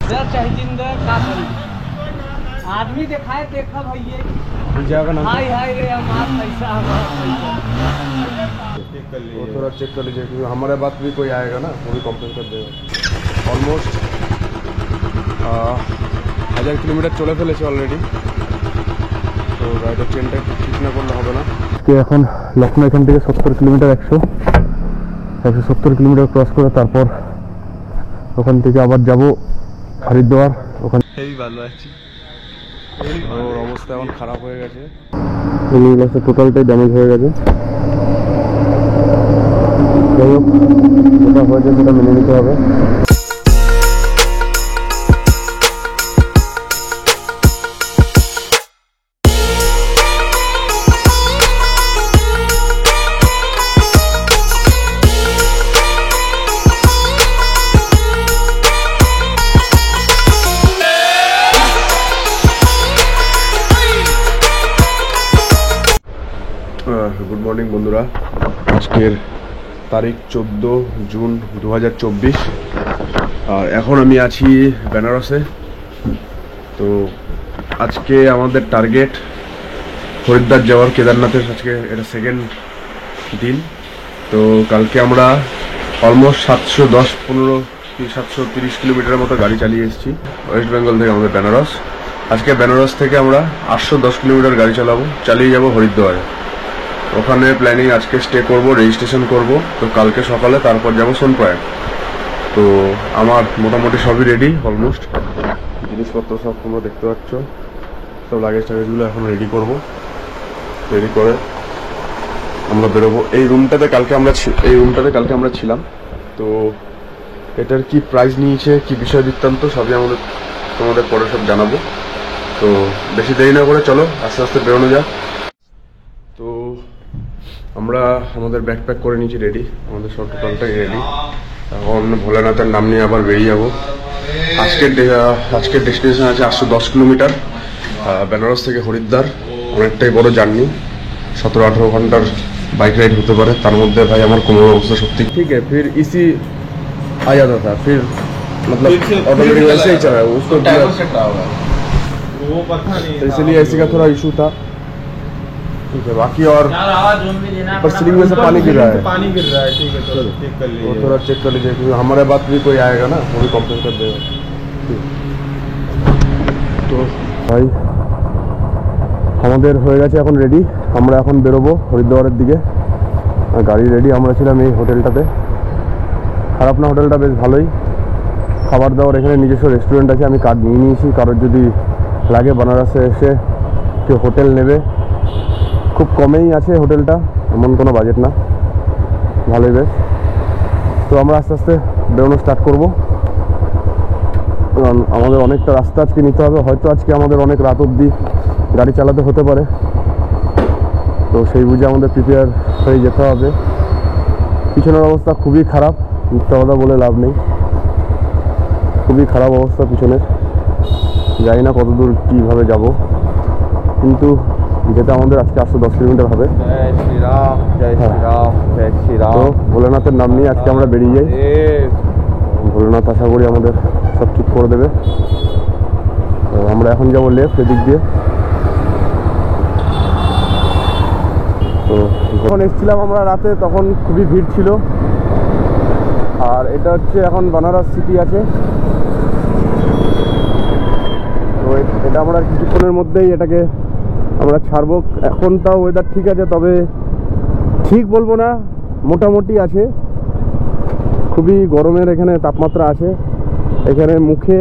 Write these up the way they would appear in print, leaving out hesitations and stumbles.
चाहे जिंदा का करी आदमी दिखाए देखा भैया हाय हाय रे हमारा पैसा वो थोड़ा चेक कर लीजिए क्योंकि हमारे बात भी कोई आएगा ना वो भी कंप्लेन कर देगा। ऑलमोस्ट 1000 কিলোমিটার চলে ফেলেছে অলরেডি। তো গাড়িটা ট্রেনটা একটু ঠিক না করলে হবে না। এখন লখনৌ এখান থেকে 70 কিলোমিটার 170 কিলোমিটার ক্রস করে তারপর ওখান থেকে আবার যাব হরিদ্বার। ওখানে হেভি ভালো আছি। ওর অবস্থা এখন খারাপ হয়ে গেছে, টোটালটাই ড্যামেজ হয়ে গেছে। যাই হোক যেটা হয়েছে সেটা মেনে নিতে হবে। গুড মর্নিং বন্ধুরা, আজকের তারিখ 14 জুন 2024 আর এখন আমি আছি বেনারসে। তো আজকে আমাদের টার্গেট হরিদ্বার যাওয়ার, কেদারনাথের আজকে এটা সেকেন্ড দিন। তো কালকে আমরা অলমোস্ট 730 কিলোমিটারের মতো গাড়ি চালিয়ে এসেছি ওয়েস্ট বেঙ্গল থেকে আমাদের বেনারস। আজকে বেনারস থেকে আমরা 810 কিলোমিটার গাড়ি চালিয়ে যাব হরিদ্বারে। ওখানে প্ল্যানিং আজকে স্টে করব, রেজিস্ট্রেশন করব। তো কালকে সকালে তারপর যাব সোনপ্রয়াগ। তো আমার মোটামুটি সবই রেডি, অলমোস্ট জিনিসপত্র সব তোমরা দেখতে পাচ্ছ। সব লাগেজ টাগেজগুলো এখন রেডি করব, রেডি করে আমরা বেরোবো। এই রুমটাতে কালকে আমরা ছিলাম। তো এটার কি প্রাইস নিয়েছে, কি বিষয় বৃত্তান্ত সবই তোমাদের পরে সব জানাবো। তো বেশি দেরি না করে চলো আস্তে আস্তে বেরোনো যাক। তো আমরা আমাদের ব্যাকপ্যাক করে নিয়েছি, রেডি, আমাদের সব টোটালটাই রেডি। এখন ভোলেনাথের নাম নিয়ে আবার বেরিয়ে যাবো। আজকের ডেস্টিনেশন আছে 810 কিলোমিটার বেনারস থেকে হরিদ্বার। অনেকটাই বড় জার্নি, 17-18 ঘন্টার বাইক রাইড হতে পারে। তার মধ্যে ভাই আমার কোমরের অবস্থা সত্যি ঠিক है। फिर इसी आ जाता था, फिर मतलब ऑटोमेटिक वैसे ही चला है उसको, तो इसलिए ऐसी का थोड़ा इशू था। ठीक है, बाकी और पर सीलिंग में से पानी गिर रहा है। ठीक है चलो चेक कर लीजिए, वो थोड़ा चेक कर लीजिए क्योंकि हमारे बात भी कोई आएगा ना वो भी कंप्लेन कर देगा। তো ভাই আমাদের হয়ে গেছে এখন রেডি। আমরা এখন বেরোবো হরিদ্বারের দিকে। গাড়ি রেডি, আমরা ছিলাম এই হোটেলটাতে। খারাপ না, হোটেলটা বেশ ভালোই। খাবার দাবার এখানে নিজস্ব রেস্টুরেন্ট আছে, আমি কার্ড নিয়ে নিয়েছি। কারোর যদি লাগে বেনারসে এসে কেউ হোটেল নেবে, খুব কমেই আছে হোটেলটা, এমন কোনো বাজেট না, ভালোই বেশ। তো আমরা আস্তে আস্তে বেরোনো স্টার্ট করবো। আমাদের অনেকটা রাস্তা আজকে নিতে হবে, হয়তো আজকে আমাদের অনেক রাত অবধি গাড়ি চালাতে হতে পারে। তো সেই বুঝে আমাদের প্রিপেয়ার হয়ে যেতে হবে। পিছনের অবস্থা খুবই খারাপ, মিথ্যা কথা বলে লাভ নেই, খুবই খারাপ অবস্থা পিছনের। জানি না কতদূর কীভাবে যাব, কিন্তু যেটা আমাদের আজকে 810 কিলোমিটার হবে। জয় শ্রীরাম, জয় শ্রীরাম, জয় শ্রীরাম। তো ভোলেনাথের নাম নিয়ে আজকে আমরা বেরিয়ে যাই। ভোলেনাথ আশা করি আমাদের সব ঠিক করে দেবে। তো আমরা এখন যাবো লেফট, এদিক দিয়ে। তো যখন এসেছিলাম আমরা রাতে, তখন খুবই ভিড় ছিল। আর এটা হচ্ছে এখন বেনারস সিটি আছে। তো এটা আমরা কিছুক্ষণের মধ্যেই এটাকে আমরা ছাড়বো। এখন তাও ওয়েদার ঠিক আছে, তবে ঠিক বলবো না, মোটামুটি আছে। খুবই গরমের এখানে তাপমাত্রা আছে। এখানে মুখে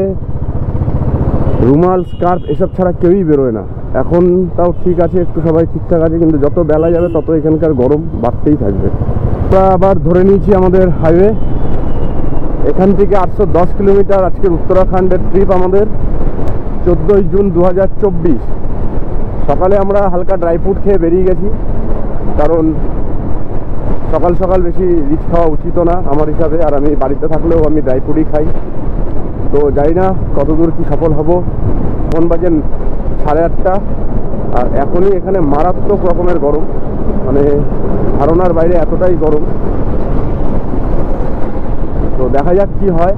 রুমাল, স্কার্ফ এসব ছাড়া কেউই বেরোয় না। এখন তাও ঠিক আছে, একটু সবাই ঠিকঠাক আছে, কিন্তু যত বেলা যাবে তত এখানকার গরম বাড়তেই থাকবে। আমরা আবার ধরে নিয়েছি আমাদের হাইওয়ে। এখান থেকে 810 কিলোমিটার আজকের উত্তরাখণ্ডের ট্রিপ আমাদের। 14 জুন 2024 সকালে আমরা হালকা ড্রাই ফ্রুট খেয়ে বেরিয়ে গেছি, কারণ সকাল সকাল বেশি রিচ খাওয়া উচিত না আমার হিসাবে। আর আমি বাড়িতে থাকলেও আমি ড্রাই ফ্রুটই খাই। তো জানি না কতদূর কি সফল হব। এখন বাজে 8:30, আর এখনই এখানে মারাত্মক রকমের গরম, মানে ধারণার বাইরে এতটাই গরম। তো দেখা যাক কি হয়।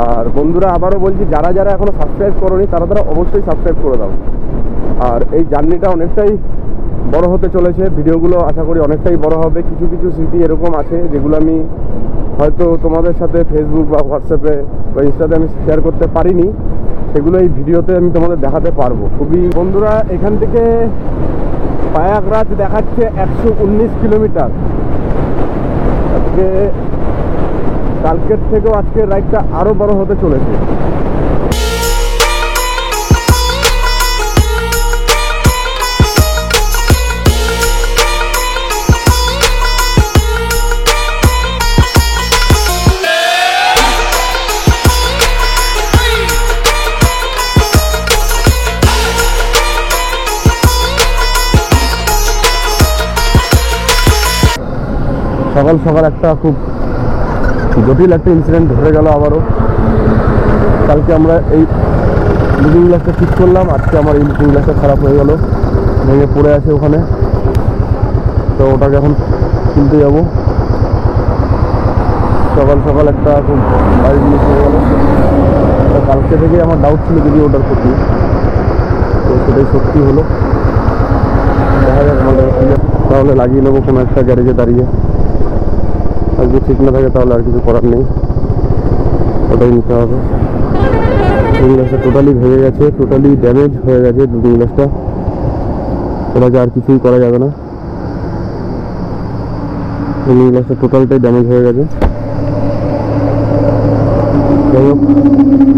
আর আর বন্ধুরা আবারও বলছি, যারা যারা এখনো সাবস্ক্রাইব করোনি তারা তারা অবশ্যই সাবস্ক্রাইব করে দাও। আর এই জার্নিটা অনেকটাই বড় হতে চলেছে, ভিডিওগুলো আশা করি অনেকটাই বড় হবে। কিছু কিছু স্মৃতি এরকম আছে যেগুলো আমি হয়তো তোমাদের সাথে ফেসবুক বা হোয়াটসঅ্যাপে বা ইনস্টাতে আমি শেয়ার করতে পারিনি, সেগুলো এই ভিডিওতে আমি তোমাদের দেখাতে পারবো খুবই। বন্ধুরা এখান থেকে প্রয়াগরাজ দেখাচ্ছে 119 কিলোমিটার। আজকে কালকের থেকেও আজকের রাইডটা আরও বড় হতে চলেছে। সকাল সকাল একটা খুব জটিল একটা ইনসিডেন্ট ঘটে গেল আবারও। কালকে আমরা এই লুকিং গ্লাসটা ঠিক করলাম, আজকে আমার এই লুকিং গ্লাসটা খারাপ হয়ে গেল, ভেঙে পড়ে আছে ওখানে। তো ওটাকে এখন কিনতে যাব। সকাল সকাল একটা খুব ভারী জিনিস হয়ে গেল। কালকে থেকেই আমার ডাউট ছিল যদি অর্ডার করছি, তো সেটাই সত্যি হলো। দেখা যাক তাহলে লাগিয়ে নেবো কোনো একটা গ্যারেজে দাঁড়িয়ে। আর যদি ঠিক না থাকে তাহলে আর কিছু করার নেই, ওটাই নিতে হবে। লুকিং গ্লাসটা টোটালি ভেঙে গেছে, টোটালি ড্যামেজ হয়ে গেছে লুকিং গ্লাসটা। ওটাকে আর কিছুই করা যাবে না, লুকিং গ্লাসটা টোটালটাই ড্যামেজ হয়ে গেছে। যাই হোক,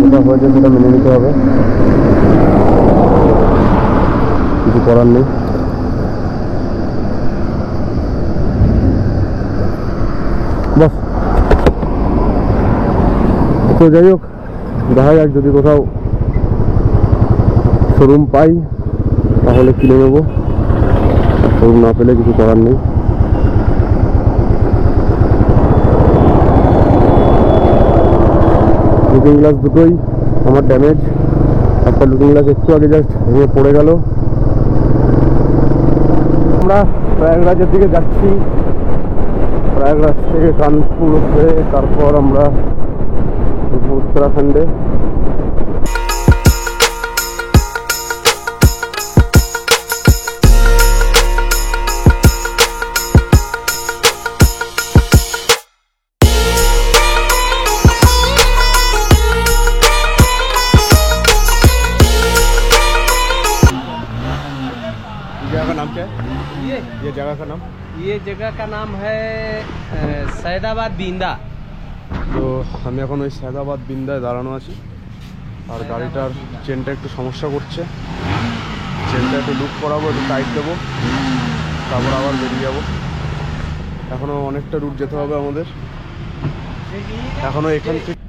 যেটা হয়েছে সেটা মেনে নিতে হবে, কিছু করার নেই। বাস, তো যাই হোক, দেখা যাক যদি কোথাও শোরুম পাই তাহলে কিনে নেবো, শোরুম না পেলে কিছু করার নেই। লুকিং গ্লাস দুটোই আমার ড্যামেজ। একটা লুকিং গ্লাস একটু আগে জাস্ট ভেঙে পড়ে গেল। আমরা প্রয়াগরাজের দিকে যাচ্ছি, প্রয়াগরাজ থেকে কানপুর হয়ে তারপর আমরা उत्तराखंडे। जगह का नाम क्या है? ये जगह का नाम? ये जगह का नाम है सैदाबाद बिंदा। তো আমি এখন ওই সৈদাবাদ বিন্দায় দাঁড়ানো আছি, আর গাড়িটার চেনটা একটু সমস্যা করছে। চেনটা একটু লুক করাবো, একটু টাইট দেবো, তারপর আবার বেরিয়ে যাবো। এখনও অনেকটা রুট যেতে হবে আমাদের, এখনও এখান থেকে,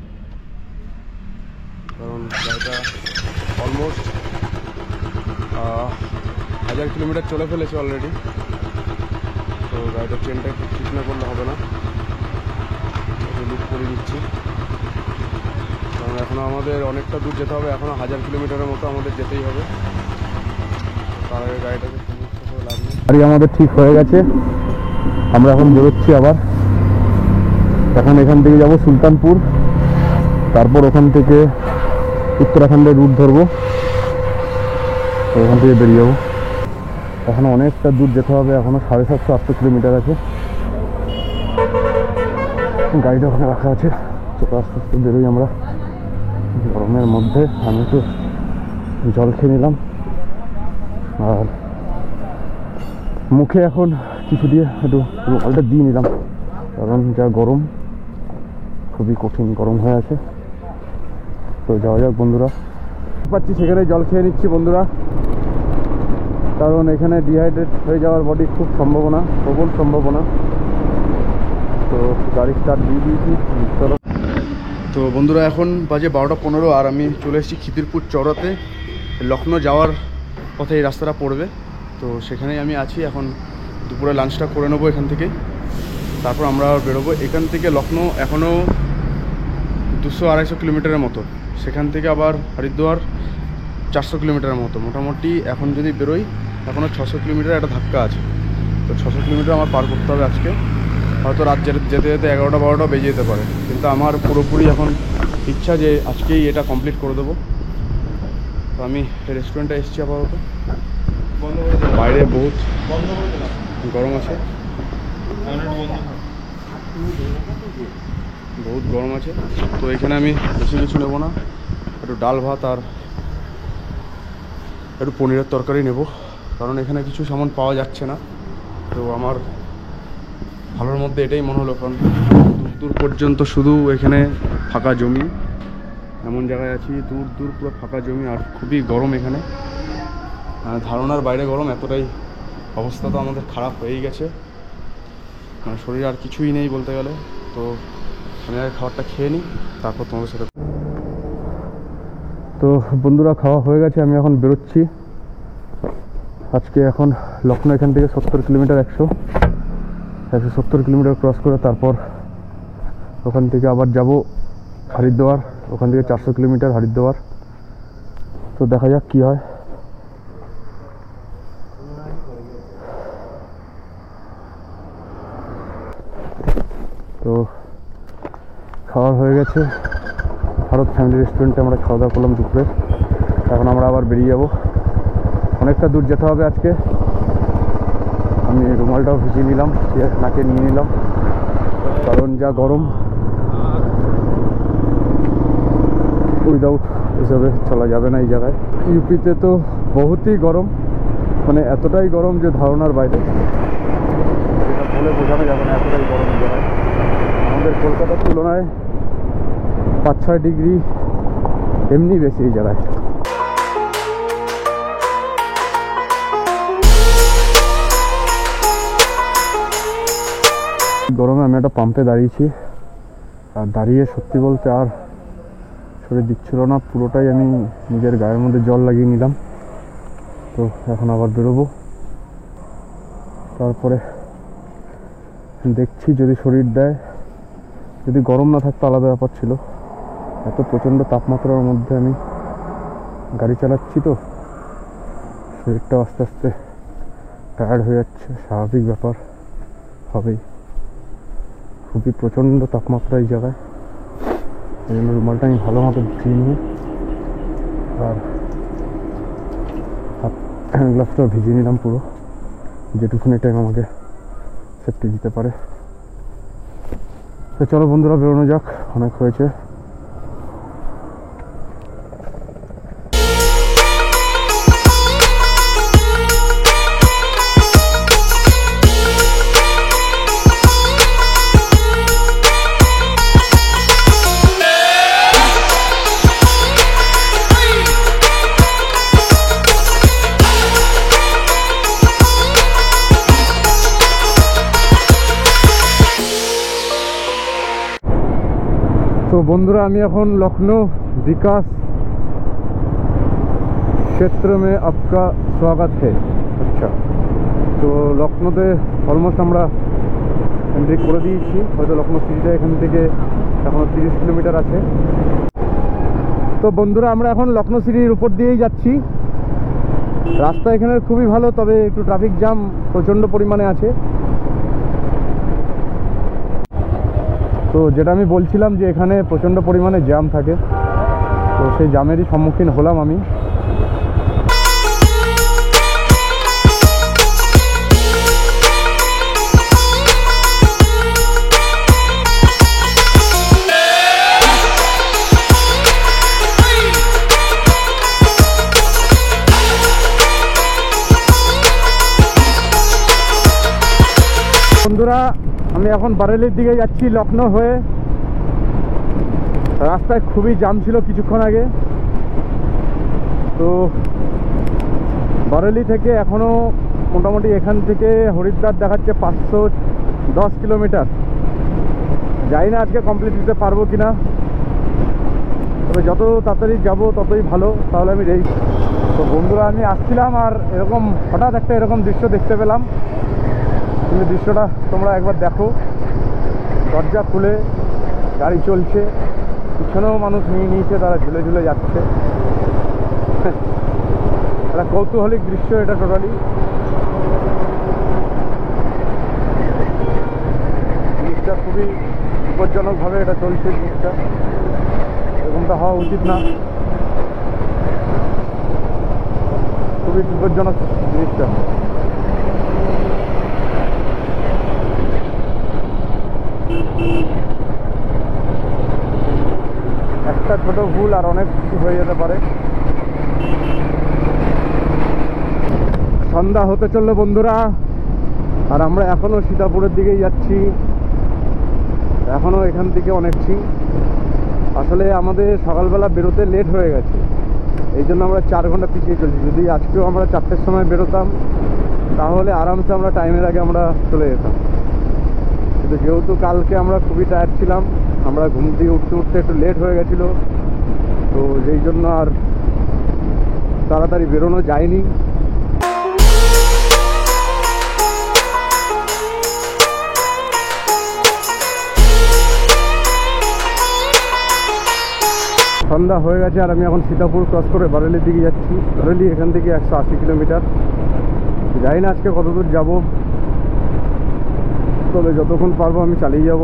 কারণ গাড়িটা অলমোস্ট 1000 কিলোমিটার চলে ফেলেছে অলরেডি। তো গাড়িটার চেনটা একটু ঠিক না করলে হবে না, লুক করে দিচ্ছি। কারণ এখনও আমাদের অনেকটা দূর যেতে হবে, এখনও 1000 কিলোমিটারের মতো আমাদের যেতেই হবে। তার আগে গাড়িটাকে সমস্যা করে লাভ নেই। গাড়ি আমাদের ঠিক হয়ে গেছে, আমরা এখন বেরোচ্ছি আবার। এখন এখান থেকে যাব সুলতানপুর, তারপর ওখান থেকে উত্তরাখণ্ডের রুট ধরবো, ওখান থেকে বেরিয়ে যাবো। এখনও অনেকটা দূর যেতে হবে, এখনও 750-800 কিলোমিটার আছে। গাড়িটা ওখানে রাখা আছে, তো আস্তে আস্তে বেরোই আমরা গরমের মধ্যে। আমি একটু জল খেয়ে নিলাম, আর মুখে এখন কিছু দিয়ে একটু জলটা দিয়ে নিলাম, কারণ যা গরম, খুবই কঠিন গরম হয়ে আছে। তো যাওয়া যাক বন্ধুরা, পাচ্ছি সেখানে জল খেয়ে নিচ্ছি বন্ধুরা, কারণ এখানে ডিহাইড্রেট হয়ে যাওয়ার বডি খুব সম্ভাবনা, প্রবল সম্ভাবনা। তো গাড়ি স্টার্ট দিয়ে দিয়েছি। তো বন্ধুরা এখন বাজে 12:15, আর আমি চলে এসেছি খিদিরপুর চৌরাতে। লখনৌ যাওয়ার পথে এই রাস্তাটা পড়বে, তো সেখানেই আমি আছি এখন। দুপুরে লাঞ্চটা করে নেবো এখান থেকেই, তারপর আমরা বেরোবো। এখান থেকে লখনৌ এখনও 200-250 কিলোমিটারের মতো, সেখান থেকে আবার হরিদ্বার 400 কিলোমিটারের মতো। মোটামুটি এখন যদি বেরোই এখনও 600 কিলোমিটার একটা ধাক্কা আছে। তো 600 কিলোমিটার আমার পার করতে হবে আজকে। হয়তো রাত যেতে যেতে 11টা-12টা বেজে যেতে পারে, কিন্তু আমার পুরোপুরি এখন ইচ্ছা যে আজকেই এটা কমপ্লিট করে দেবো। তো আমি রেস্টুরেন্টে এসেছি আপাতত। বাইরে বহুত গরম আছে, বহুত গরম আছে। তো এখানে আমি বেশি কিছু নেবো না, একটু ডাল ভাত আর একটু পনিরের তরকারি নেব, কারণ এখানে কিছু সামান পাওয়া যাচ্ছে না। তো আমার ভালোর মধ্যে এটাই মনে হলো, কারণ দূর দূর পর্যন্ত শুধু এখানে ফাঁকা জমি, এমন জায়গায় আছি দূর দূর পুরো ফাঁকা জমি, আর খুবই গরম এখানে, ধারণার বাইরে গরম। এতটাই অবস্থা তো আমাদের খারাপ হয়েই গেছে, মানে শরীরে আর কিছুই নেই বলতে গেলে। তো আমি আগে খাবারটা খেয়ে নিই, তারপর তোমাদের সাথে। তো বন্ধুরা, খাওয়া হয়ে গেছে, আমি এখন বেরোচ্ছি। আজকে এখন লখনৌ এখান থেকে 70 কিলোমিটার, 170 কিলোমিটার ক্রস করে তারপর ওখান থেকে আবার যাব হরিদ্বার। ওখান থেকে 400 কিলোমিটার হরিদ্বার। তো দেখা যাক কী হয়। তো খাওয়া হয়ে গেছে, ভারত ফ্যামিলি রেস্টুরেন্টে আমরা খাওয়া দাওয়া করলাম দুপুরে। এখন আমরা আবার বেরিয়ে যাব, অনেকটা দূর যেতে হবে আজকে। আমি রুমালটাও ভিজিয়ে নিলাম, নাকে নিয়ে নিলাম, কারণ যা গরম, উইদাউট হিসাবে চলা যাবে না এই জায়গায়। ইউপিতে তো বহুতই গরম, মানে এতটাই গরম যে ধারণার বাইরে, যেটা বলে বোঝানো যাবে না, এতটাই গরম এই জায়গায়। আমাদের কলকাতার তুলনায় 5-6 ডিগ্রি এমনি বেশি এই জায়গায়। গরমে আমি একটা পাম্পে দাঁড়িয়েছি, আর দাঁড়িয়ে সত্যি বলতে আর শরীর দিচ্ছিল না, পুরোটাই আমি নিজের গায়ের মধ্যে জল লাগিয়ে নিলাম। তো এখন আবার বেরোবো, তারপরে দেখছি যদি শরীর দেয়। যদি গরম না থাকতো আলাদা ব্যাপার ছিল, এত প্রচণ্ড তাপমাত্রার মধ্যে আমি গাড়ি চালাচ্ছি, তো শরীরটা আস্তে আস্তে টায়ার্ড হয়ে যাচ্ছে, স্বাভাবিক ব্যাপার হবেই। খুবই প্রচণ্ড তাপমাত্রা এই জায়গায়, এই জন্য রুমালটা আমি ভালো মতো ভিজিয়ে নিই, আর হ্যান্ড গ্লাভসটাও ভিজিয়ে নিলাম পুরো, যেটুকুনি টাইম আমাকে সেফটি দিতে পারে। তো চলো বন্ধুরা, বেরোনো যাক, অনেক হয়েছে। तो बंधुरा আমি এখন लखनऊ विकास क्षेत्र में आपका स्वागत है। अच्छा, तो লখনৌতে অলমোস্ট আমরা এন্ট্রি করে দিয়েছি। হয়তো লখনৌ সিটিটা এখান থেকে এখনো 30 কিলোমিটার আছে। তো বন্ধুরা, আমরা এখন লখনৌ সিটির উপর দিয়েই যাচ্ছি। রাস্তা এখানে খুবই ভালো, তবে একটু ট্রাফিক জ্যাম প্রচণ্ড পরিমাণে আছে। তো যেটা আমি বলছিলাম যে এখানে প্রচণ্ড পরিমাণে জ্যাম থাকে, তো সেই জ্যামেরই সম্মুখীন হলাম আমি। বন্ধুরা, আমি এখন বারেলির দিকে যাচ্ছি লখনৌ হয়ে। রাস্তায় খুবই জ্যাম ছিল কিছুক্ষণ আগে। তো বারেলি থেকে এখনও মোটামুটি এখান থেকে হরিদ্বার দেখাচ্ছে 510 কিলোমিটার। জানি না আজকে কমপ্লিট দিতে পারবো কিনা, তবে যত তাড়াতাড়ি যাবো ততই ভালো, তাহলে আমি রেডি। তো বন্ধুরা, আমি আসছিলাম আর এরকম হঠাৎ একটা এরকম দৃশ্য দেখতে পেলাম। তুমি দৃশ্যটা তোমরা একবার দেখো। দরজা খুলে গাড়ি চলছে, পিছনেও মানুষ নিয়ে নিয়েছে, তারা ঝুলে ঝুলে যাচ্ছে। একটা কৌতূহলিক দৃশ্য এটা টোটালি। জিনিসটা খুবই বিপজ্জনকভাবে এটা চলছে জিনিসটা। এরকমটা হওয়া উচিত না, খুবই বিপজ্জনক জিনিসটা। একটা ছোট ভুল আর অনেক কিছু হয়ে যেতে পারে। সন্ধ্যা হতে চললো বন্ধুরা, আর আমরা এখনো সীতাপুরের দিকেই যাচ্ছি। এখনো এখান থেকে অনেকছি, আসলে আমাদের সকালবেলা বেরোতে লেট হয়ে গেছে, এই জন্য আমরা 4 ঘন্টা পিছিয়ে চলছি। যদি আজকেও আমরা 4টের সময় বেরোতাম তাহলে আরামসে আমরা টাইমের আগে আমরা চলে যেতাম, কিন্তু যেহেতু কালকে আমরা খুবই টায়ার্ড ছিলাম, আমরা ঘুম থেকে উঠতে উঠতে একটু লেট হয়ে গেছিলো, তো যেই জন্য আর তাড়াতাড়ি বেরোনো যায়নি। সন্ধ্যা হয়ে গেছে আর আমি এখন সীতাপুর ক্রস করে বারেলির দিকে যাচ্ছি। বারেলি এখান থেকে 180 কিলোমিটার। জানি না আজকে কত দূর যাবো, তবে যতক্ষণ পারবো আমি চালিয়ে যাব।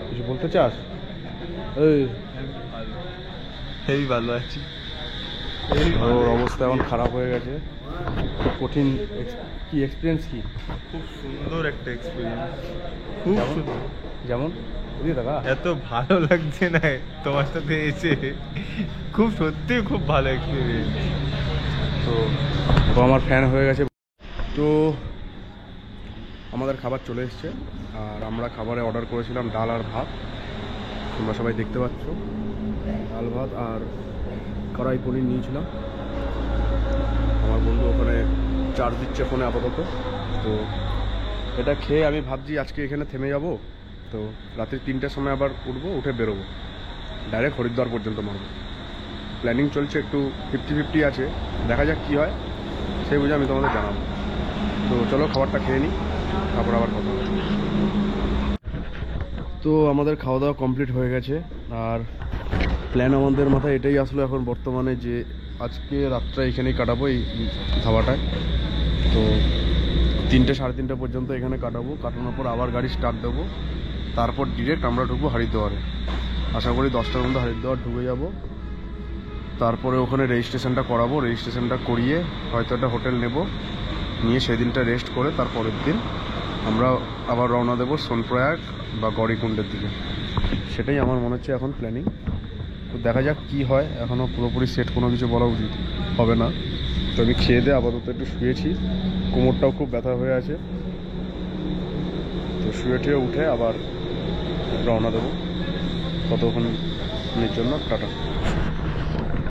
কিছু বলতে চাস? হেভি ভালো আছি। ওর অবস্থা এখন খারাপ হয়ে গেছে, খুব কঠিন। কি এক্সপিরিয়েন্স? কি খুব সুন্দর একটা এক্সপিরিয়েন্স, খুব সুন্দর। যেমন এত ভালো লাগছে না তোমার সাথে এসে, খুব সত্যি খুব ভালো এক্সপিরিয়েন্স। তো ও আমার ফ্যান হয়ে গেছে। তো আমাদের খাবার চলে এসছে, আর আমরা খাবারে অর্ডার করেছিলাম ডাল আর ভাত, তোমরা সবাই দেখতে পাচ্ছ। ডাল ভাত আর কড়াই পনির নিয়েছিলাম। আমার বন্ধু ওখানে চার্জ দিচ্ছে ফোনে আপাতত। তো এটা খেয়ে আমি ভাবছি আজকে এখানে থেমে যাব, তো রাত্রি 3টের সময় আবার উঠবো, উঠে বেরোবো ডাইরেক্ট হরিদ্বার পর্যন্ত মারবো। প্ল্যানিং চলছে, একটু 50-50 আছে, দেখা যাক কী হয়, সেই বুঝে আমি তোমাদের জানাবো। তো চলো খাবারটা খেয়ে নিই, তারপর আবার কথা হবে। তো আমাদের খাওয়া দাওয়া কমপ্লিট হয়ে গেছে, আর প্ল্যান আমাদের মাথায় এটাই আসলো এখন বর্তমানে যে আজকে রাতটা এখানেই কাটাবো, এই ধাবাটায়। তো 3-3:30 পর্যন্ত এখানে কাটাবো, কাটানোর পর আবার গাড়ি স্টার্ট দেবো, তারপর ডিরেক্ট আমরা ঢুকবো হরিদ্বারে। আশা করি 10টার মধ্যে হরিদ্বার ঢুকে যাব। তারপরে ওখানে রেজিস্ট্রেশনটা করাবো, রেজিস্ট্রেশনটা করিয়ে হয়তো একটা হোটেল নেব, নিয়ে সেদিনটা রেস্ট করে তারপরের দিন আমরা আবার রওনা দেবো সোনপ্রয়াগ বা গৌরীকুণ্ডের দিকে। সেটাই আমার মনে হচ্ছে এখন প্ল্যানিং। তো দেখা যাক কি হয়, এখনও পুরোপুরি সেট কোনো কিছু বলা উচিত হবে না। তো আমি খেয়ে দিয়ে আপাতত একটু শুয়েছি, কোমরটাও খুব ব্যথা হয়ে আছে। তো শুয়ে টুয়ে উঠে আবার রওনা দেবো, ততক্ষণের জন্য টাটা।